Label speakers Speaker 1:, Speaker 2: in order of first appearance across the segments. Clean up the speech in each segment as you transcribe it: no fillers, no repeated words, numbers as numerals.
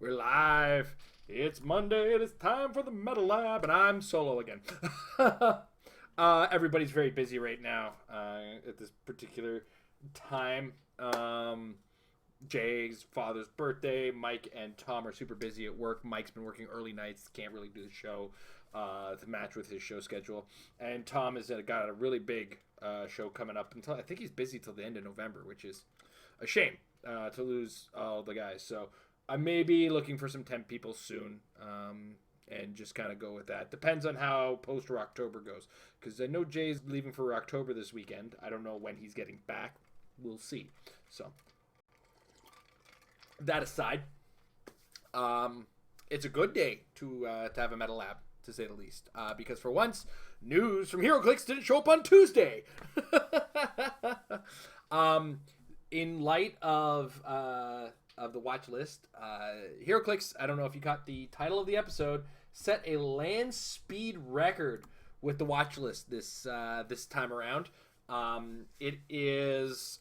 Speaker 1: We're live. It's Monday. It is time for the Metal Lab, and I'm solo again. Everybody's very busy right now at this particular time. Jay's father's birthday. Mike and Tom are super busy at work. Mike's been working early nights. Can't really do the show to match with his show schedule. And Tom has got a really big show coming up until I think he's busy till the end of November, which is a shame to lose all the guys. So I may be looking for some temp people soon, and just kind of go with that. Depends on how post-October goes, because I know Jay's leaving for October this weekend. I don't know when he's getting back. We'll see. So that aside, it's a good day to have a Metal Lab, to say the least, because for once, news from HeroClix didn't show up on Tuesday. In light of the watch list, HeroClix, I don't know if you caught the title of the episode, set a land speed record with the watch list this time around. It is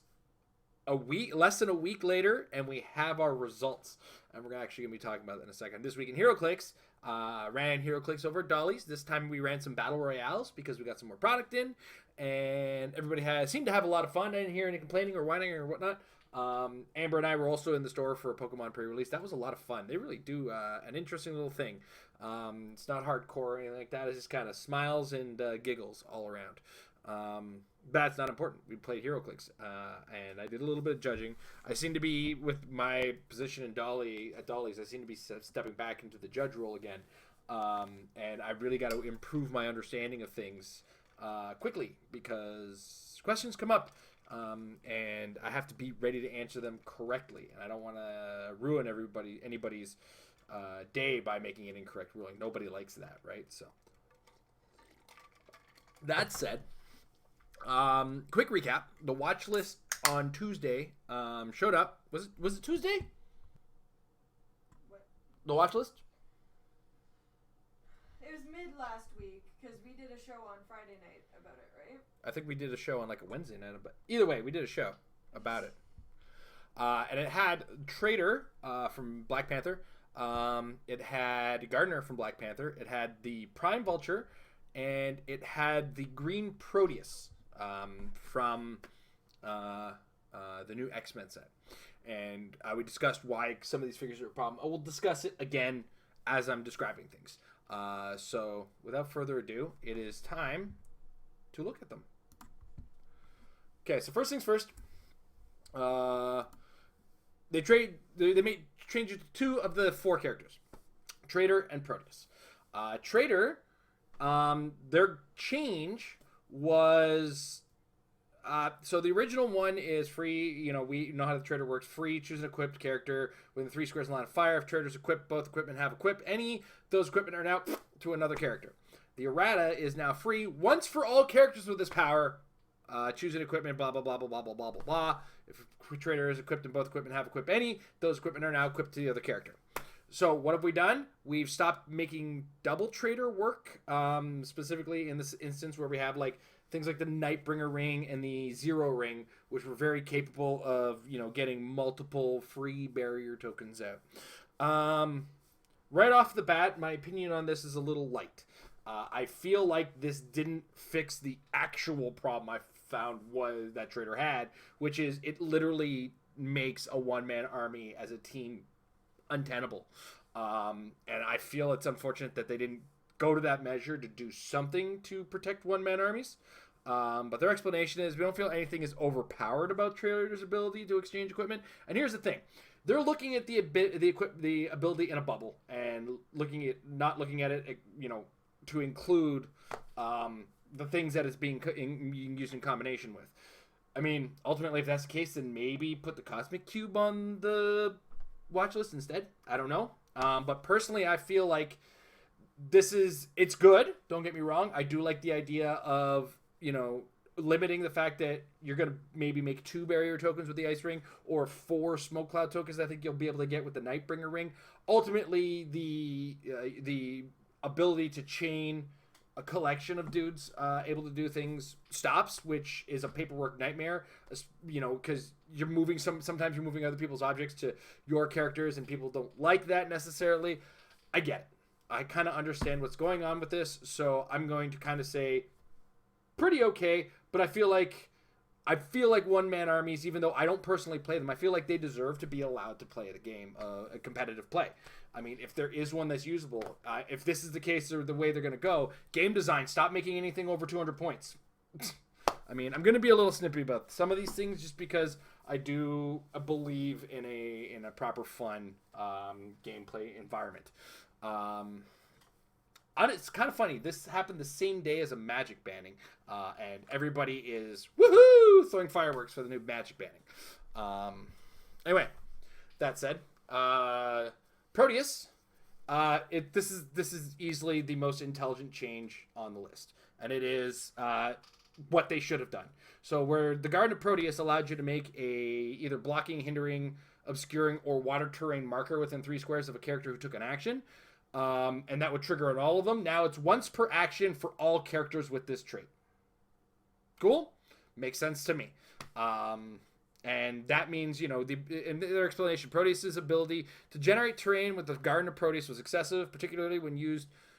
Speaker 1: less than a week later, and we have our results, and we're actually gonna be talking about that in a second. This week in HeroClix, ran HeroClix over Dolly's. This time we ran some battle royales because we got some more product in, and everybody seemed to have a lot of fun. I didn't hear any complaining or whining or whatnot. Amber and I were also in the store for a Pokemon pre-release. That was a lot of fun. They really do an interesting little thing. It's not hardcore or anything like that. It's just kind of smiles and giggles all around. That's not important. We played HeroClix, and I did a little bit of judging. I seem to be, with my position at Dolly's, I seem to be stepping back into the judge role again. And I really got to improve my understanding of things quickly, because questions come up, and I have to be ready to answer them correctly. And I don't want to ruin anybody's day by making an incorrect ruling. Nobody likes that, right? So that said, quick recap: the watch list on Tuesday showed up. Was it Tuesday?
Speaker 2: What?
Speaker 1: The watch list?
Speaker 2: It was mid last week because we did a show on Friday night about it, right?
Speaker 1: I think we did a show on like a Wednesday night, but either way, we did a show about it. And it had Trader from Black Panther. It had Gardner from Black Panther. It had the Prime Vulture, and it had the Green Proteus from the new X-Men set. And we discussed why some of these figures are a problem. I will discuss it again as I'm describing things. So without further ado, it is time to look at them. Okay, so first things first. They made changes to two of the four characters, Trader and Proteus. Trader, their change was so the original one is free. You know, we know how the Trader works. Free, choose an equipped character within 3 squares in line of fire. If Trader's equipped, both equipment have equipped. Any those equipment are now to another character. The errata is now free once for all characters with this power. Choose an equipment, blah, blah, blah, blah, blah, blah, blah, blah, blah. If a Trader is equipped and both equipment have equipped any, those equipment are now equipped to the other character. So what have we done? We've stopped making double Trader work, specifically in this instance where we have like things like the Nightbringer ring and the Zero ring, which were very capable of, getting multiple free barrier tokens out. Right off the bat, my opinion on this is a little light. I feel like this didn't fix the actual problem I found was that Trader had, which is it literally makes a one-man army as a team untenable. And I feel it's unfortunate that they didn't go to that measure to do something to protect one-man armies. But their explanation is we don't feel anything is overpowered about Trader's ability to exchange equipment. And here's the thing. They're looking at the ability in a bubble and not looking at it, to include the things that it's being used in combination with. I mean, ultimately, if that's the case, then maybe put the Cosmic Cube on the watch list instead. I don't know. But personally, I feel like it's good. Don't get me wrong. I do like the idea of, limiting the fact that you're going to maybe make 2 barrier tokens with the Ice Ring or 4 Smoke Cloud tokens I think you'll be able to get with the Nightbringer ring. Ultimately, the ability to chain a collection of dudes able to do things stops, which is a paperwork nightmare. Because you're moving sometimes you're moving other people's objects to your characters, and people don't like that necessarily. I get it. I kind of understand what's going on with this, so I'm going to kind of say pretty okay. But I feel like one-man armies, even though I don't personally play them, I feel like they deserve to be allowed to play the game, a competitive play. I mean, if there is one that's usable, if this is the case or the way they're going to go, game design, stop making anything over 200 points. I mean, I'm going to be a little snippy about some of these things just because I do believe in a proper fun gameplay environment. It's kind of funny. This happened the same day as a Magic banning, and everybody is woohoo throwing fireworks for the new Magic banning. Anyway, that said, Proteus. This is easily the most intelligent change on the list, and it is what they should have done. So where the Garden of Proteus allowed you to make a either blocking, hindering, obscuring, or water terrain marker within 3 squares of a character who took an action. And that would trigger on all of them. Now it's once per action for all characters with this trait. Cool? Makes sense to me. And that means, in their explanation, Proteus' ability to generate terrain with the Garden of Proteus was excessive, particularly when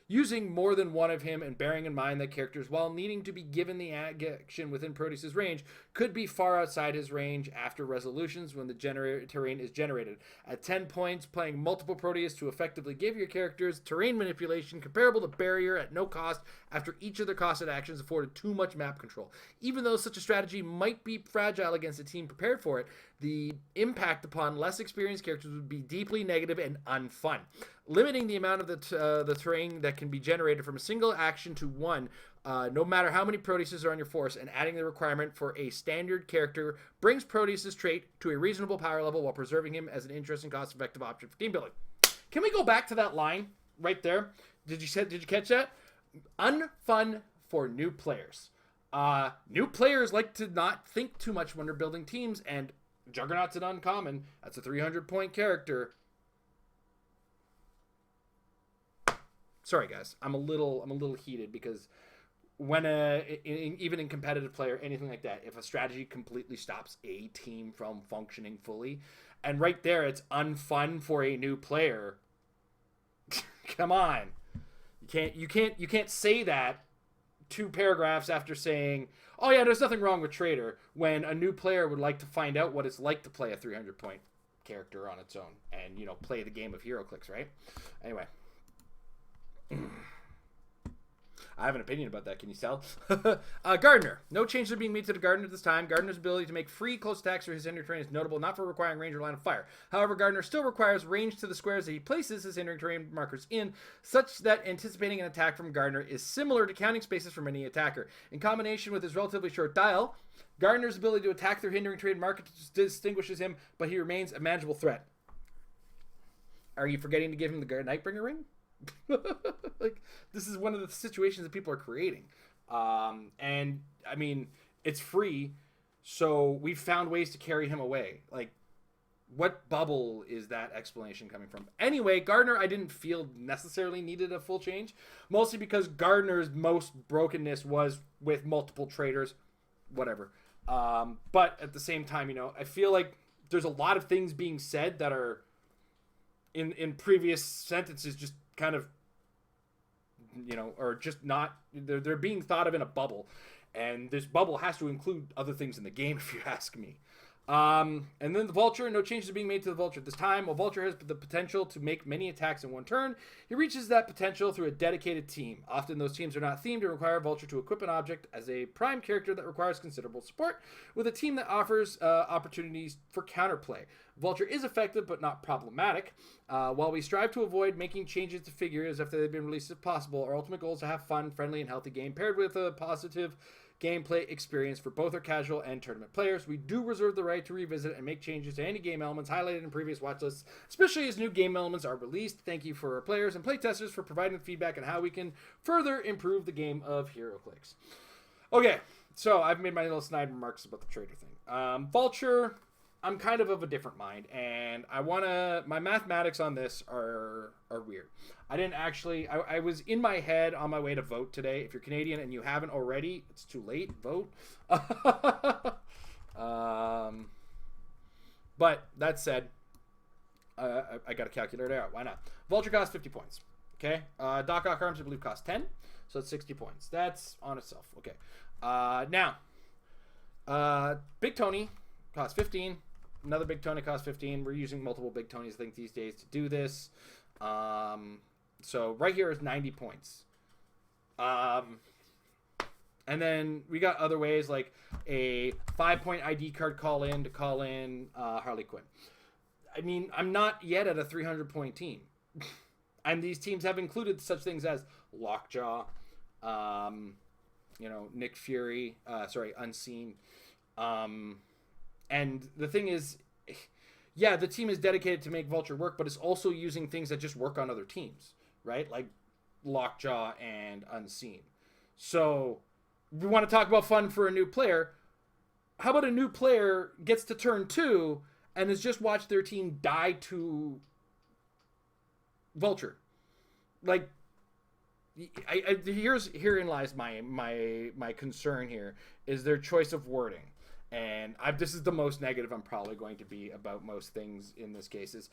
Speaker 1: using more than one of him, and bearing in mind that characters, while needing to be given the action within Proteus' range, could be far outside his range after resolutions when the terrain is generated. At 10 points, playing multiple Proteus to effectively give your characters terrain manipulation comparable to barrier at no cost after each of their costed actions afforded too much map control. Even though such a strategy might be fragile against a team prepared for it, the impact upon less experienced characters would be deeply negative and unfun. Limiting the amount of the terrain that can be generated from a single action to one, no matter how many Proteuses are on your force, and adding the requirement for a standard character brings Proteus' trait to a reasonable power level while preserving him as an interesting, cost-effective option for team building. Can we go back to that line right there? Did you catch that? Unfun for new players. New players like to not think too much when they're building teams, and Juggernaut's an uncommon. That's a 300-point character. Sorry, guys. I'm a little heated because when even in competitive play or anything like that, if a strategy completely stops a team from functioning fully, and right there it's unfun for a new player. Come on, you can't say that 2 paragraphs after saying, "Oh yeah, there's nothing wrong with Trader," when a new player would like to find out what it's like to play a 300-point character on its own and play the game of HeroClix, right? Anyway. I have an opinion about that. Can you tell? Gardener. No changes are being made to the Gardener this time. Gardener's ability to make free close attacks for his hindering terrain is notable, not for requiring range or line of fire. However, Gardener still requires range to the squares that he places his hindering terrain markers in, such that anticipating an attack from Gardener is similar to counting spaces from any attacker. In combination with his relatively short dial, Gardener's ability to attack their hindering terrain marker distinguishes him, but he remains a manageable threat. Are you forgetting to give him the Nightbringer ring? Like, this is one of the situations that people are creating, and I mean, it's free, so we've found ways to carry him away. Like, what bubble is that explanation coming from? Anyway, Gardener I didn't feel necessarily needed a full change, mostly because Gardener's most brokenness was with multiple traders, whatever. But at the same time, I feel like there's a lot of things being said that are in previous sentences just kind of, or just not, they're being thought of in a bubble, and this bubble has to include other things in the game, if you ask me. And then the Vulture, no changes are being made to the Vulture this time. While Vulture has the potential to make many attacks in one turn, he reaches that potential through a dedicated team. Often those teams are not themed and require Vulture to equip an object as a prime character that requires considerable support, with a team that offers opportunities for counterplay. Vulture is effective but not problematic. While we strive to avoid making changes to figures after they've been released if possible, our ultimate goal is to have fun, friendly, and healthy game paired with a positive gameplay experience for both our casual and tournament players. We do reserve the right to revisit and make changes to any game elements highlighted in previous watch lists, especially as new game elements are released. Thank you for our players and playtesters for providing feedback on how we can further improve the game of HeroClix. Okay, so I've made my little snide remarks about the trader thing. Vulture, I'm kind of a different mind, and my mathematics on this are weird. I didn't actually, I was in my head on my way to vote today. If you're Canadian and you haven't already, it's too late, vote. But that said, I got a calculator out. Why not? Vulture costs 50 points. Okay. Doc Ock Arms, I believe, costs 10. So it's 60 points. That's on itself. Okay. Now, Big Tony costs 15. Another Big Tony costs 15. We're using multiple Big Tonys, I think, these days to do this. So right here is 90 points. And then we got other ways like a 5-point ID card call in Harley Quinn. I mean, I'm not yet at a 300-point team. And these teams have included such things as Lockjaw, Nick Fury, Unseen. And the thing is, yeah, the team is dedicated to make Vulture work, but it's also using things that just work on other teams, right? Like Lockjaw and Unseen. So we want to talk about fun for a new player. How about a new player gets to turn 2 and has just watched their team die to Vulture? Like, herein lies my concern here is their choice of wording. And this is the most negative I'm probably going to be about most things in this case. Is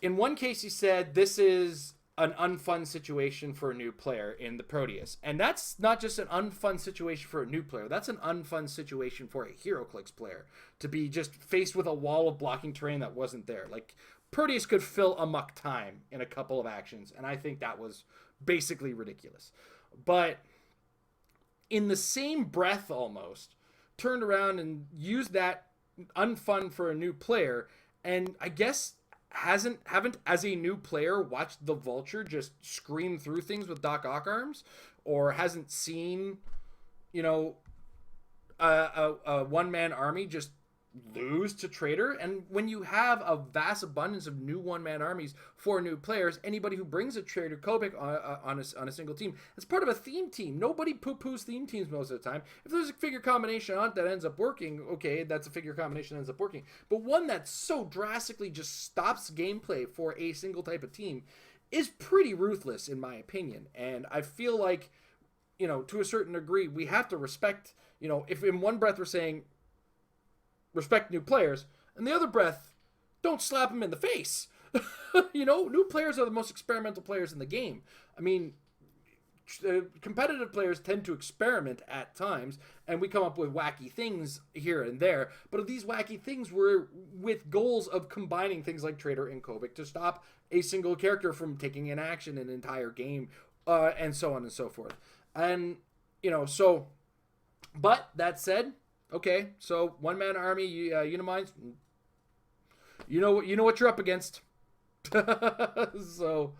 Speaker 1: in one case he said this is an unfun situation for a new player in the Proteus. And that's not just an unfun situation for a new player. That's an unfun situation for a HeroClix player to be just faced with a wall of blocking terrain that wasn't there. Like, Proteus could fill amok time in a couple of actions, and I think that was basically ridiculous. But in the same breath almost, turned around and used that unfun for a new player, and I guess haven't as a new player watched the Vulture just scream through things with Doc Ock Arms, or hasn't seen a one-man army just lose to Trader. And when you have a vast abundance of new one-man armies for new players, anybody who brings a Trader Kobik on a single team, it's part of a theme team. Nobody poo-poos theme teams most of the time. If there's a figure combination on it that ends up working, okay, that's a figure combination that ends up working. But one that so drastically just stops gameplay for a single type of team is pretty ruthless, in my opinion. And I feel like, to a certain degree, we have to respect, if in one breath we're saying respect new players, and the other breath, don't slap them in the face. New players are the most experimental players in the game. I mean, competitive players tend to experiment at times, and we come up with wacky things here and there, but these wacky things were with goals of combining things like Trader and Kobik to stop a single character from taking an action in an entire game, and so on and so forth. And, but that said, okay, so one-man army, Unimind, you know what you're up against. So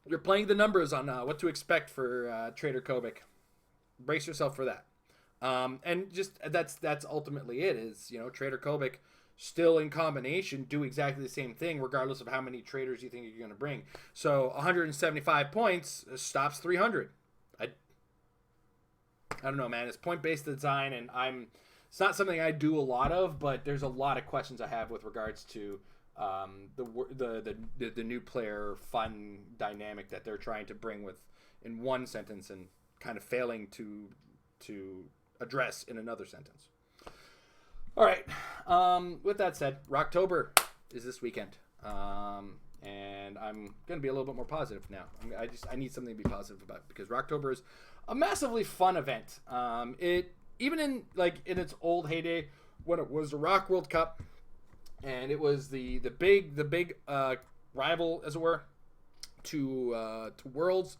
Speaker 1: you're playing the numbers on what to expect for Trader Kobik. Brace yourself for that. And just that's ultimately it. Is Trader Kobik still in combination do exactly the same thing regardless of how many traders you think you're going to bring. So 175 points stops 300. I don't know, man. It's point-based design, and it's not something I do a lot of, but there's a lot of questions I have with regards to the new player fun dynamic that they're trying to bring with in one sentence and kind of failing to address in another sentence. All right. With that said, Rocktober is this weekend, and I'm gonna be a little bit more positive now. I need something to be positive about because Rocktober is a massively fun event. It even in its old heyday when it was the Rock World Cup, and it was the big rival, as it were, to Worlds,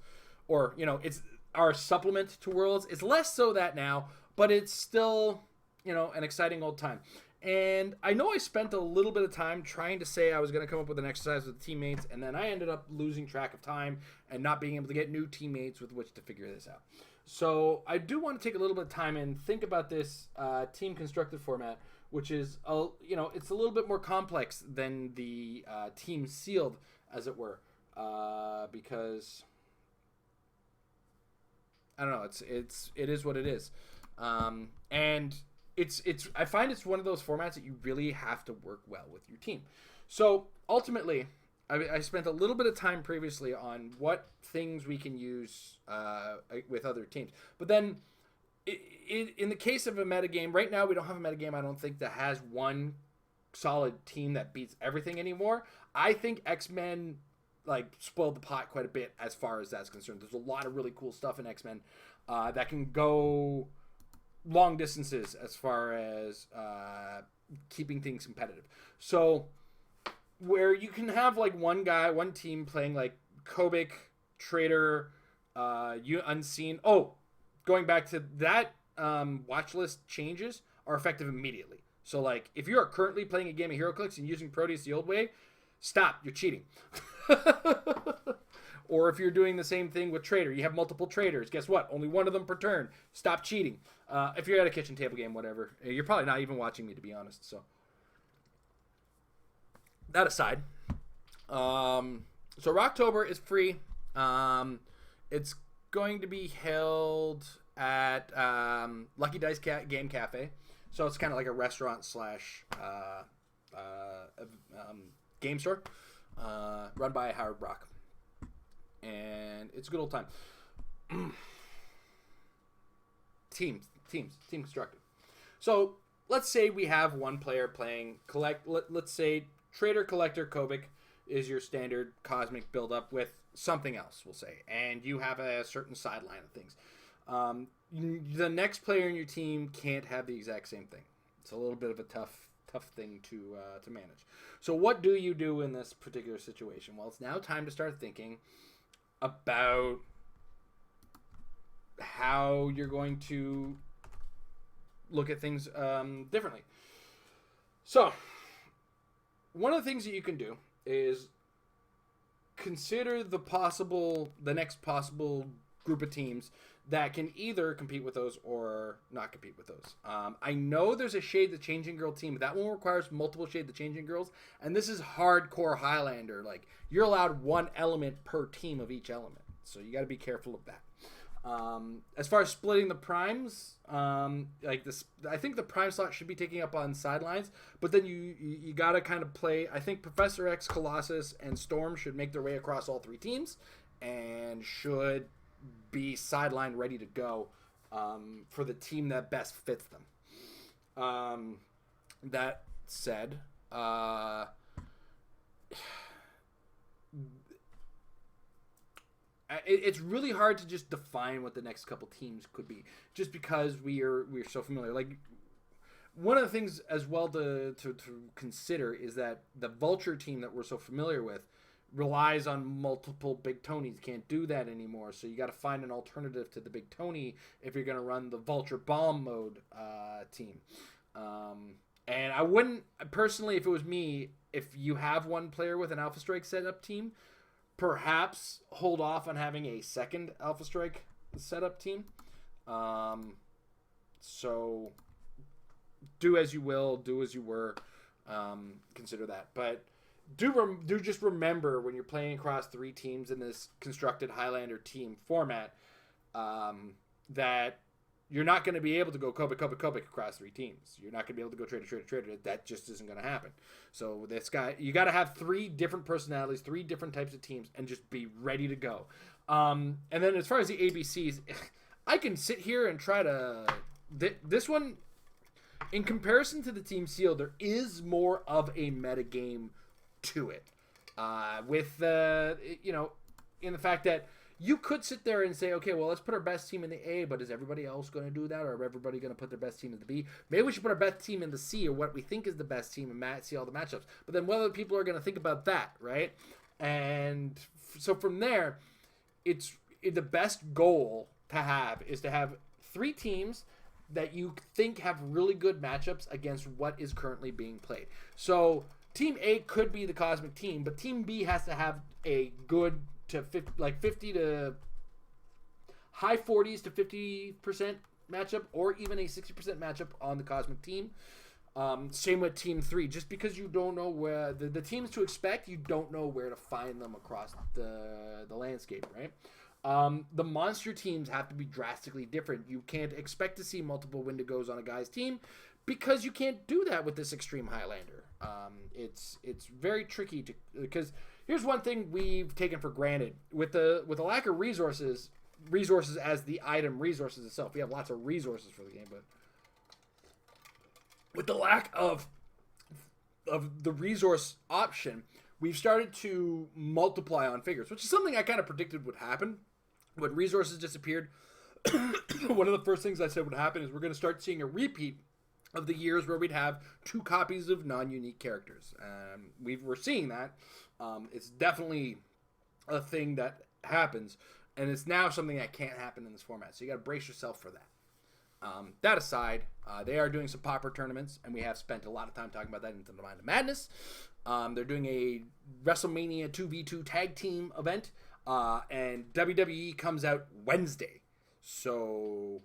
Speaker 1: or it's our supplement to Worlds. It's less so that now, but it's still an exciting old time. And I know I spent a little bit of time trying to say I was going to come up with an exercise with teammates, and then I ended up losing track of time and not being able to get new teammates with which to figure this out. So I do want to take a little bit of time and think about this team constructed format, which is, it's a little bit more complex than the team sealed, as it were, because I don't know, it is what it is. And I find it's one of those formats that you really have to work well with your team. So ultimately, I spent a little bit of time previously on what things we can use with other teams. But then, in the case of a metagame, right now we don't have a metagame, I don't think, that has one solid team that beats everything anymore. I think X-Men spoiled the pot quite a bit as far as that's concerned. There's a lot of really cool stuff in X-Men that can go long distances as far as keeping things competitive. So where you can have one team playing Kobik, Traitor, Unseen. Oh, going back to that, Watchlist changes are effective immediately. So if you are currently playing a game of HeroClix and using Proteus the old way, stop, you're cheating. Or if you're doing the same thing with Trader, you have multiple Traders. Guess what? Only one of them per turn. Stop cheating. If you're at a kitchen table game, whatever. You're probably not even watching me, to be honest. So that aside, so Rocktober is free. It's going to be held at Lucky Dice Game Cafe. So it's kind of like a restaurant slash game store run by Howard Brock. And it's a good old time. Team constructed. So let's say we have one player playing let's say Trader, Collector, Kobik is your standard cosmic build-up with something else, we'll say. And you have a certain sideline of things. The next player in your team can't have the exact same thing. It's a little bit of a tough thing to manage. So what do you do in this particular situation? Well, it's now time to start thinking about how you're going to look at things differently. So one of the things that you can do is consider the next possible group of teams that can either compete with those or not compete with those. I know there's a Shade the Changing Girl team, but that one requires multiple Shade the Changing Girls, and this is hardcore Highlander. You're allowed one element per team of each element, so you got to be careful of that. As far as splitting the primes, I think the prime slot should be taking up on sidelines, but then you got to kind of play. I think Professor X, Colossus, and Storm should make their way across all three teams and should be sideline ready to go for the team that best fits them. That said, it's really hard to just define what the next couple teams could be, just because we're so familiar. One of the things as well to consider is that the Vulture team that we're so familiar with relies on multiple Big Tonys. Can't do that anymore, so you got to find an alternative to the Big Tony if you're going to run the Vulture Bomb mode team. And I wouldn't, personally, if it was me, if you have one player with an Alpha Strike setup team, perhaps hold off on having a second Alpha Strike setup team. So do as you will, do as you were. Consider that, but do just remember when you're playing across three teams in this constructed Highlander team format, that you're not going to be able to go Kobik across three teams. You're not going to be able to go Trader. That just isn't going to happen. So this guy, you got to have three different personalities, three different types of teams, and just be ready to go. And then as far as the ABCs, I can sit here and try to... This one, in comparison to the Team Seal, there is more of a metagame to it. With, in the fact that you could sit there and say, okay, well, let's put our best team in the A, but is everybody else going to do that, or is everybody going to put their best team in the B? Maybe we should put our best team in the C, or what we think is the best team, and see all the matchups. But then what other people are going to think about that, right? And so from there, the best goal to have is to have three teams that you think have really good matchups against what is currently being played. So Team A could be the Cosmic team, but Team B has to have a good to 50 to high 40s to 50% matchup, or even a 60% matchup on the Cosmic team. Same with Team 3. Just because you don't know where the teams to expect, you don't know where to find them across the landscape, right? The monster teams have to be drastically different. You can't expect to see multiple Wendigos on a guy's team because you can't do that with this Extreme Highlander. It's very tricky to, because here's one thing we've taken for granted with the lack of resources as the item resources itself. We have lots of resources for the game, but with the lack of the resource option, we've started to multiply on figures, which is something I kind of predicted would happen. When resources disappeared, one of the first things I said would happen is we're going to start seeing a repeat of the years where we'd have 2 copies of non-unique characters. We're seeing that. It's definitely a thing that happens, and it's now something that can't happen in this format. So you got to brace yourself for that. That aside, they are doing some Pauper tournaments, and we have spent a lot of time talking about that into the Mind of Madness. They're doing a WrestleMania 2v2 tag team event, and WWE comes out Wednesday. So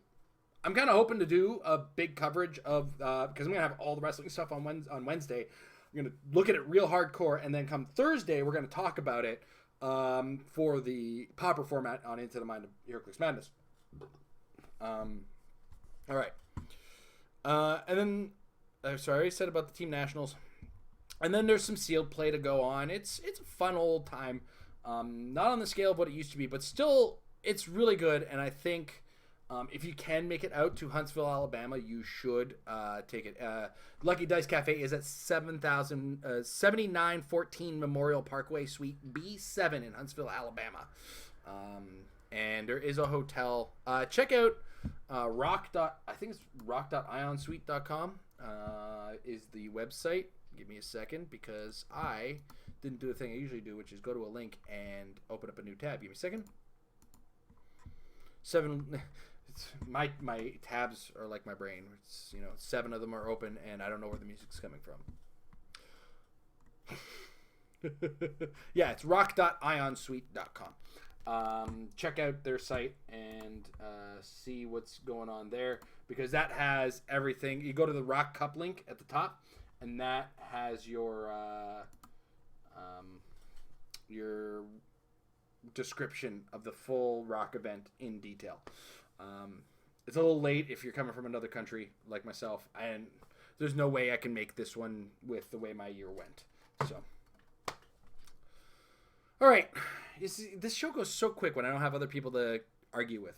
Speaker 1: I'm kind of hoping to do a big coverage of, because I'm going to have all the wrestling stuff on Wednesday. I'm going to look at it real hardcore, and then come Thursday, we're going to talk about it for the Pauper format on Into the Mind of HeroClix Madness. All right. And then, sorry, I said about the Team Nationals. And then there's some sealed play to go on. It's a fun old time. Not on the scale of what it used to be, but still, it's really good. And I think if you can make it out to Huntsville, Alabama, you should take it. Lucky Dice Cafe is at 7914 Memorial Parkway, Suite B7 in Huntsville, Alabama. And there is a hotel. Check out rock.ionsuite.com is the website. Give me a second, because I didn't do the thing I usually do, which is go to a link and open up a new tab. Give me a second. My tabs are like my brain. It's 7 of them are open, and I don't know where the music's coming from. Yeah, it's rock.ionsuite.com. Check out their site and see what's going on there, because that has everything. You go to the Rock Cup link at the top, and that has your description of the full Rock event in detail. It's a little late if you're coming from another country like myself, and there's no way I can make this one with the way my year went. So, all right. You see, this show goes so quick when I don't have other people to argue with.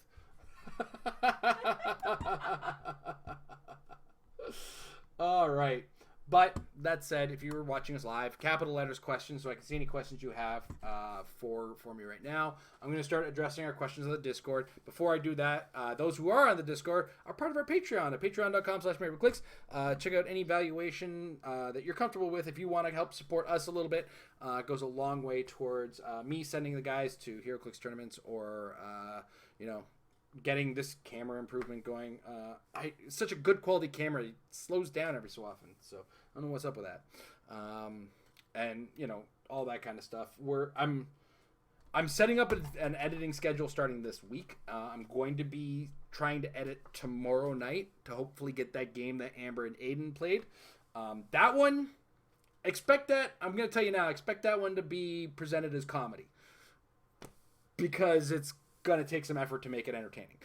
Speaker 1: All right. But that said, if you were watching us live, capital letters questions, so I can see any questions you have for me right now. I'm going to start addressing our questions on the Discord. Before I do that, those who are on the Discord are part of our Patreon at patreon.com/MavericKlicks. Check out any valuation that you're comfortable with. If you want to help support us a little bit, it goes a long way towards me sending the guys to HeroClix tournaments, or getting this camera improvement going. It's such a good quality camera. It slows down every so often, so I don't know what's up with that. And all that kind of stuff. I'm setting up an editing schedule starting this week. I'm going to be trying to edit tomorrow night to hopefully get that game that Amber and Aiden played. That one, expect that. I'm going to tell you now. Expect that one to be presented as comedy, because it's gonna take some effort to make it entertaining.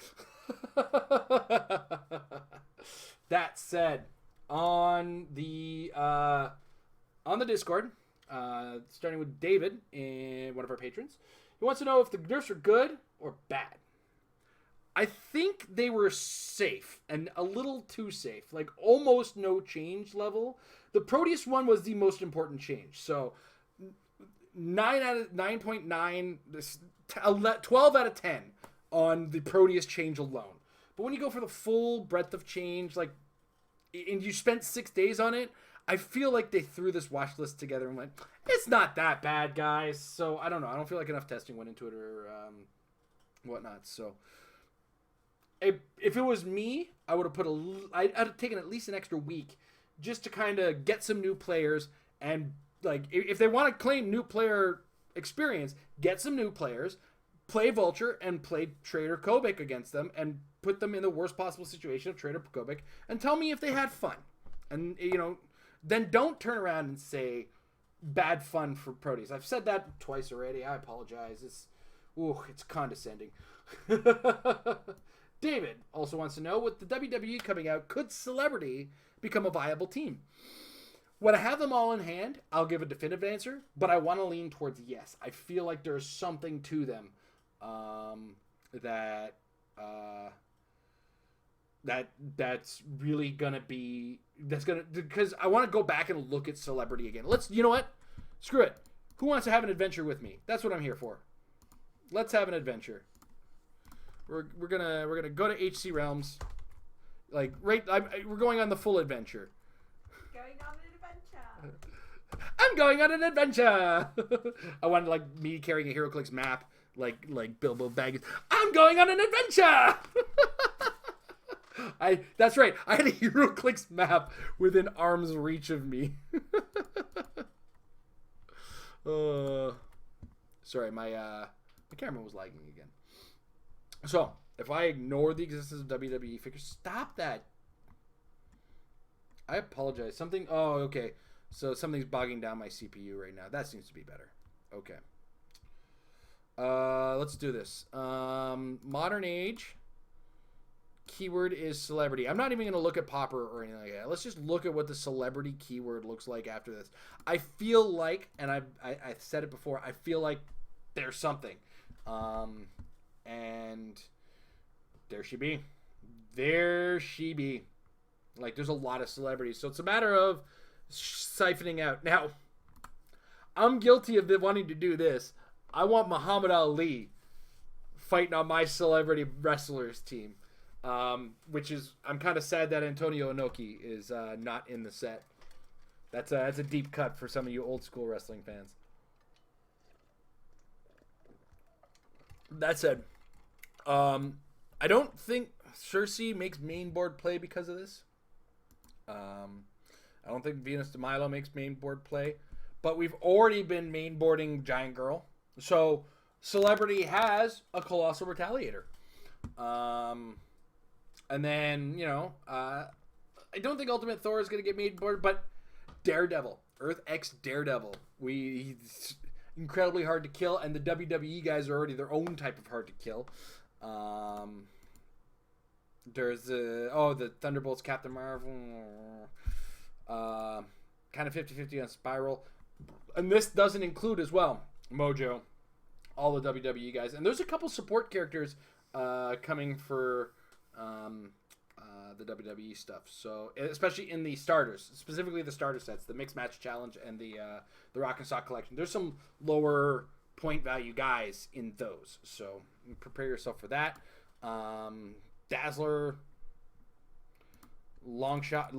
Speaker 1: That said, on the Discord, starting with David, one of our patrons, he wants to know if the nerfs are good or bad. I think they were safe, and a little too safe, like almost no change level. The Proteus one was the most important change, so 9 out of 9.9. 12 out of 10 on the Proteus change alone. But when you go for the full breadth of change, and you spent 6 days on it, I feel like they threw this watch list together and went, it's not that bad, guys. So I don't know. I don't feel like enough testing went into it or whatnot. So if it was me, I would have I'd have taken at least an extra week just to kind of get some new players, and if they want to claim new player experience, get some new players, play Vulture and play Trader Kobik against them, and put them in the worst possible situation of Trader Kobik, and tell me if they had fun. And then don't turn around and say bad fun for Proteus. I've said that twice already. I apologize. Ooh, it's condescending. David also wants to know, with the WWE coming out, could Celebrity become a viable team? When I have them all in hand, I'll give a definitive answer, but I want to lean towards yes. I feel like there's something to them that's really gonna be because I want to go back and look at Celebrity again. You know what? Screw it. Who wants to have an adventure with me? That's what I'm here for. Let's have an adventure. We're gonna go to HC Realms, we're going on the full adventure. I'm going on an adventure. I wanted me carrying a HeroClix map, like Bilbo Baggins. I'm going on an adventure. That's right. I had a HeroClix map within arm's reach of me. Sorry, my camera was lagging again. So if I ignore the existence of WWE figures, stop that. I apologize. Oh, okay. So something's bogging down my CPU right now. That seems to be better. Okay. Let's do this. Modern age. Keyword is celebrity. I'm not even going to look at Popper or anything like that. Let's just look at what the celebrity keyword looks like after this. I feel like, and I said it before, I feel like there's something. And there she be. There she be. There's a lot of celebrities. So it's a matter of siphoning out. Now, I'm guilty of wanting to do this. I want Muhammad Ali fighting on my celebrity wrestlers team. Which is, I'm kind of sad that Antonio Inoki is not in the set. That's a deep cut for some of you old school wrestling fans. That said, I don't think Cersei makes main board play because of this. I don't think Venus de Milo makes main board play, but we've already been main boarding Giant Girl, so Celebrity has a Colossal Retaliator. And then, I don't think Ultimate Thor is going to get made board, but Daredevil, Earth X Daredevil, he's incredibly hard to kill, and the WWE guys are already their own type of hard to kill. There's the Thunderbolts Captain Marvel, kind of 50-50 on Spiral, and this doesn't include as well Mojo, all the WWE guys, and there's a couple support characters coming for the WWE stuff. So especially in the starters, specifically the starter sets, the Mixed Match Challenge and the Rock and Sock Collection. There's some lower point value guys in those, so prepare yourself for that. Dazzler, Longshot's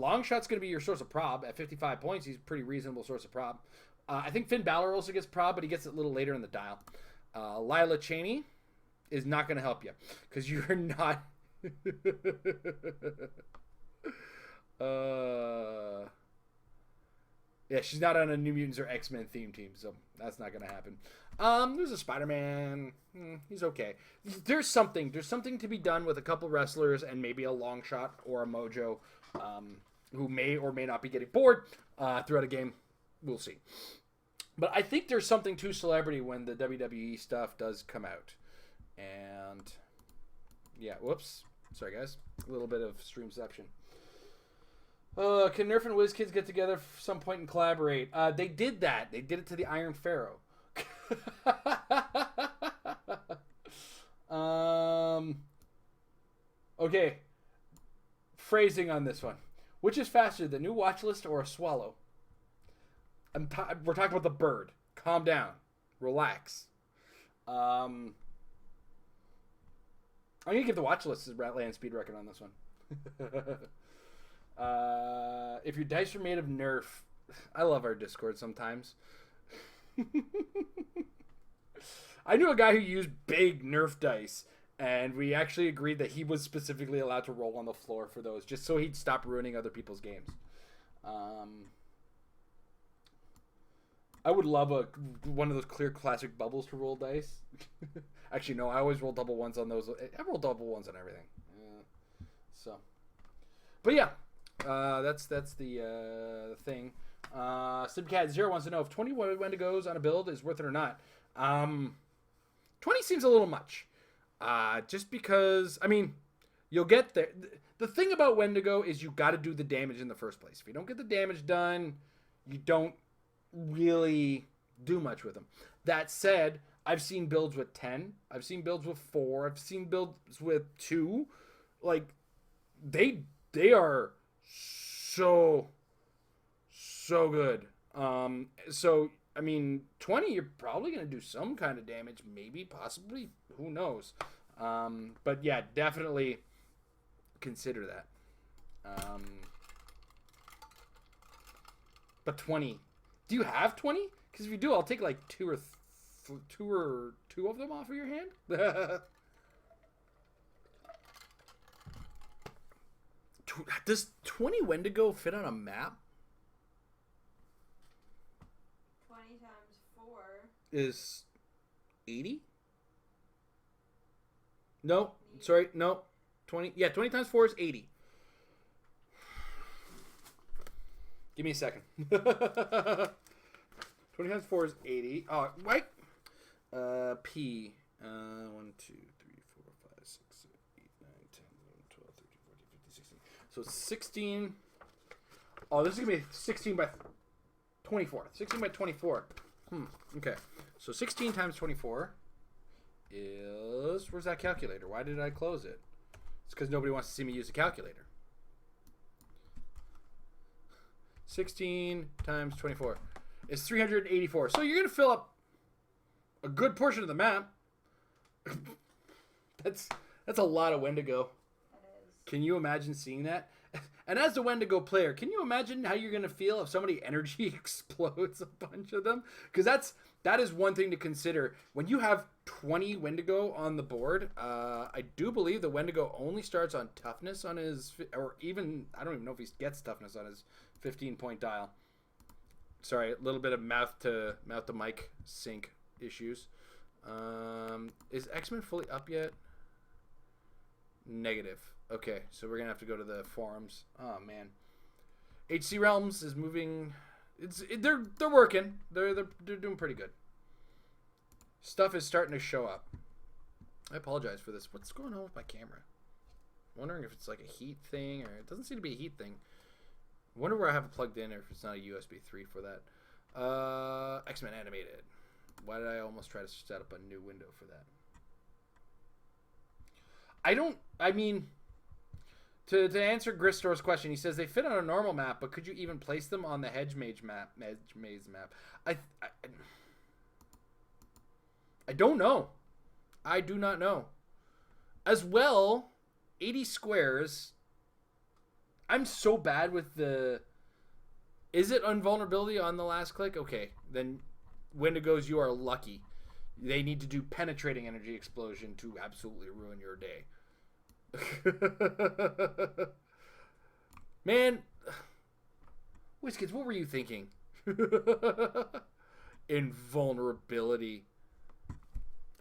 Speaker 1: going to be your source of prob at 55 points. He's a pretty reasonable source of prob. I think Finn Balor also gets prob, but he gets it a little later in the dial. Lila Cheney is not going to help you because you're not. Yeah, she's not on a New Mutants or X-Men theme team, so that's not gonna happen. There's a Spider-Man. He's okay. There's something to be done with a couple wrestlers and maybe a long shot or a Mojo, who may or may not be getting bored throughout a game. We'll see. But I think there's something to Celebrity when the WWE stuff does come out. And yeah, whoops. Sorry, guys. A little bit of streamception. Can Nerf and WizKids get together for some point and collaborate? They did that. They did it to the Iron Pharaoh. Okay. Phrasing on this one. Which is faster, the new Watchlist or a swallow? We're talking about the bird. Calm down. Relax. I'm going to give the Watchlist a land speed record on this one. If your dice are made of Nerf, I love our Discord sometimes. I knew a guy who used big Nerf dice, and we actually agreed that he was specifically allowed to roll on the floor for those, just so he'd stop ruining other people's games. I would love one of those clear classic bubbles to roll dice. Actually, no, I always roll double ones on those. I roll double ones on everything. But yeah, that's the thing. Simcat0 wants to know if 20 Wendigos on a build is worth it or not. 20 seems a little much. Just because, I mean, you'll get there. The thing about Wendigo is you got to do the damage in the first place. If you don't get the damage done, you don't really do much with them. That said, I've seen builds with 10. I've seen builds with 4. I've seen builds with 2. Like, they are so good. So, I mean, 20, you're probably going to do some kind of damage. Maybe, possibly. Who knows? But, yeah, definitely consider that. But 20. Do you have 20? Because if you do, I'll take like two of them off of your hand. Does 20 Wendigo fit on a map?
Speaker 2: 20 times 4
Speaker 1: is 80? No, sorry, no. 20. Yeah, 20 times 4 is 80. Give me a second. 20 times 4 is 80. Oh, wait. P. 1, 2, 3, 4, 5, 6, 7, 8, 9, 10, 11, 12, 13, 14, 15, 16. So 16. Oh, this is going to be 16 by 24. 16 by 24. Okay. So 16 times 24 is... Where's that calculator? Why did I close it? It's because nobody wants to see me use a calculator. 16 times 24 is 384. So you're going to fill up a good portion of the map. That's a lot of Wendigo.
Speaker 2: That is.
Speaker 1: Can you imagine seeing that? And as a Wendigo player, can you imagine how you're going to feel if somebody energy explodes a bunch of them? Because that is one thing to consider. When you have 20 Wendigo on the board, I do believe the Wendigo only starts on toughness on his, or even, I don't even know if he gets toughness on his 15-point dial. Sorry, a little bit of mouth to mic sync issues. Is X-Men fully up yet? Negative. Okay, so we're gonna have to go to the forums. Oh man, HC Realms is moving. They're working. They're doing pretty good. Stuff is starting to show up. I apologize for this. What's going on with my camera? I'm wondering if it's like a heat thing, or it doesn't seem to be a heat thing. I wonder where I have it plugged in, or if it's not a USB 3 for that. X-Men Animated. Why did I almost try to set up a new window for that? I mean, to answer Gristor's question, he says they fit on a normal map, but could you even place them on the Hedge Maze map? I don't know. I do not know. As well, 80 squares. I'm so bad with the... Is it invulnerability on the last click? Okay, then Wendigos, you are lucky. They need to do penetrating energy explosion to absolutely ruin your day. Man, Whiskets, what were you thinking? Invulnerability.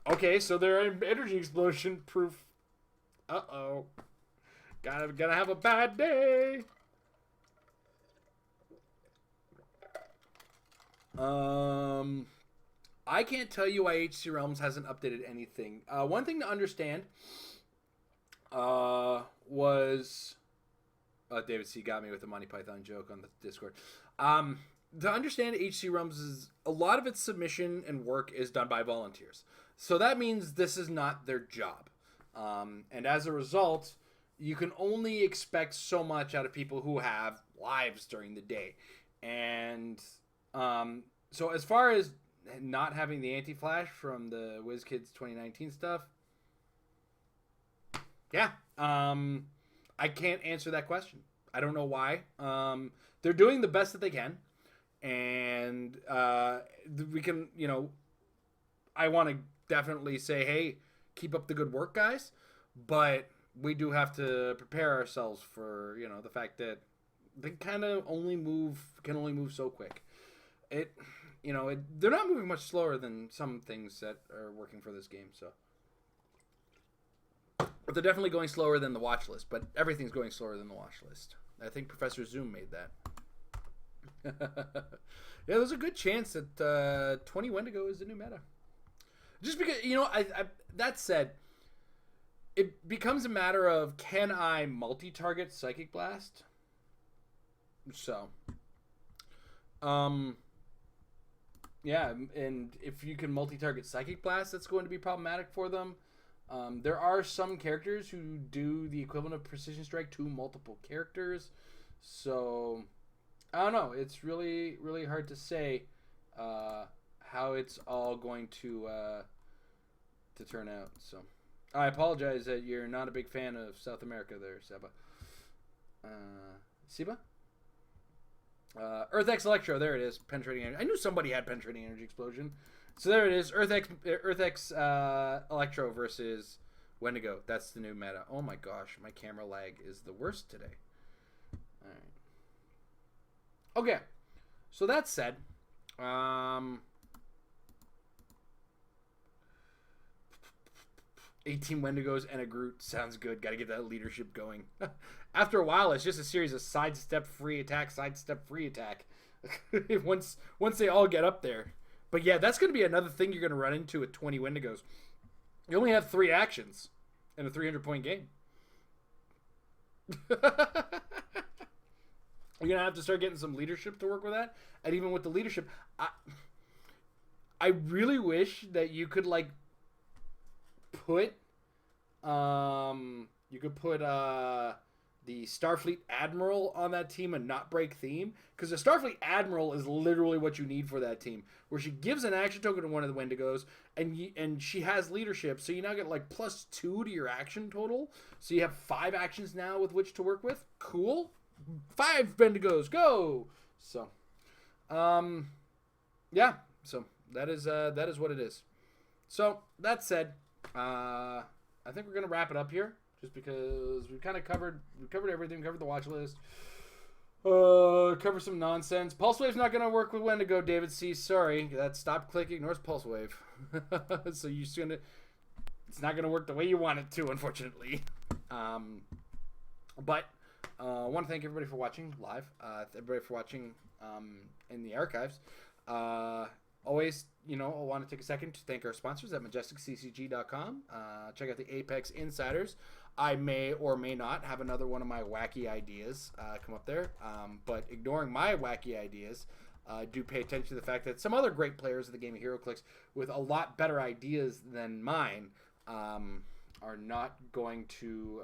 Speaker 1: Okay, so they're energy explosion proof. Uh-oh. Gonna have a bad day. I can't tell you why HC Realms hasn't updated anything. One thing to understand was David C got me with the Monty Python joke on the Discord. To understand HC Realms is a lot of its submission and work is done by volunteers. So that means this is not their job. And as a result, you can only expect so much out of people who have lives during the day. And so as far as not having the anti-flash from the WizKids 2019 stuff, yeah, I can't answer that question. I don't know why. They're doing the best that they can. And we can, I want to definitely say, hey, keep up the good work, guys. But we do have to prepare ourselves for, the fact that they kind of can only move so quick. They're not moving much slower than some things that are working for this game, so. But they're definitely going slower than the Watchlist, but everything's going slower than the Watchlist. I think Professor Zoom made that. Yeah, there's a good chance that 20 Wendigo is the new meta. Just because, that said, it becomes a matter of, can I multi-target Psychic Blast? So, yeah, and if you can multi-target Psychic Blast, that's going to be problematic for them. There are some characters who do the equivalent of Precision Strike to multiple characters. So, I don't know. It's really, really hard to say how it's all going to turn out. So, I apologize that you're not a big fan of South America there, Seba. Seba? Earth X Electro, there it is. Penetrating energy. I knew somebody had Penetrating Energy Explosion. So there it is. Earth X Electro versus Wendigo. That's the new meta. Oh my gosh, my camera lag is the worst today. Alright. Okay. So that said, 18 Wendigos and a Groot sounds good. Got to get that leadership going. After a while, it's just a series of sidestep free attack, once they all get up there. But yeah, that's going to be another thing you're going to run into with 20 Wendigos. You only have 3 actions in a 300-point game. You're going to have to start getting some leadership to work with that. And even with the leadership, I really wish that you could put the Starfleet Admiral on that team and not break theme, because the Starfleet Admiral is literally what you need for that team, where she gives an action token to one of the Wendigos and she has leadership, so you now get +2 to your action total, so you have 5 actions now with which to work with. Cool. 5 Wendigos, go. So yeah, so that is what it is. So that said, I think we're gonna wrap it up here, just because we covered everything. Covered the watch list. Cover some nonsense. Pulse Wave's not gonna work with Wendigo, David C. Sorry, that stop click ignores Pulse Wave. So it's not gonna work the way you want it to, unfortunately. But I want to thank everybody for watching live. Everybody for watching in the archives. Always, I want to take a second to thank our sponsors at MajesticCCG.com. Check out the Apex Insiders. I may or may not have another one of my wacky ideas come up there. But ignoring my wacky ideas, do pay attention to the fact that some other great players of the game of HeroClix with a lot better ideas than mine are not going to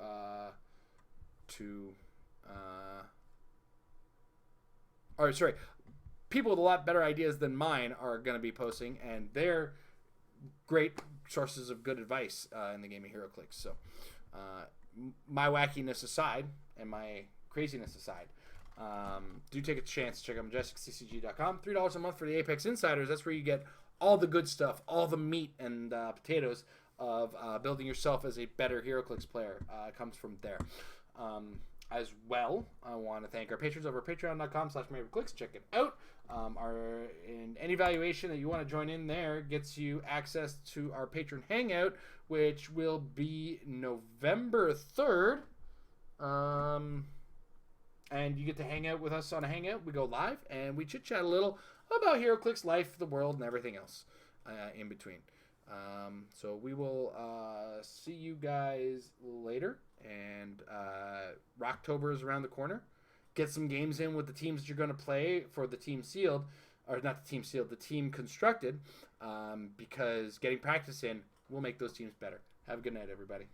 Speaker 1: people with a lot better ideas than mine are going to be posting, and they're great sources of good advice in the game of HeroClix. So, my wackiness aside and my craziness aside, do take a chance to check out MajesticCCG.com. $3 a month for the Apex Insiders. That's where you get all the good stuff, all the meat and potatoes of building yourself as a better HeroClix player. Comes from there. As well, I want to thank our patrons over at patreon.com/MavericClicks. Check it out. And any valuation that you want to join in there gets you access to our patron hangout, which will be November 3rd. And you get to hang out with us on a hangout. We go live and we chit chat a little about HeroClix life, the world, and everything else in between. So we will see you guys later. And Rocktober is around the corner. Get some games in with the teams that you're going to play for the team sealed, or not the team sealed, the team constructed, because getting practice in will make those teams better. Have a good night, everybody.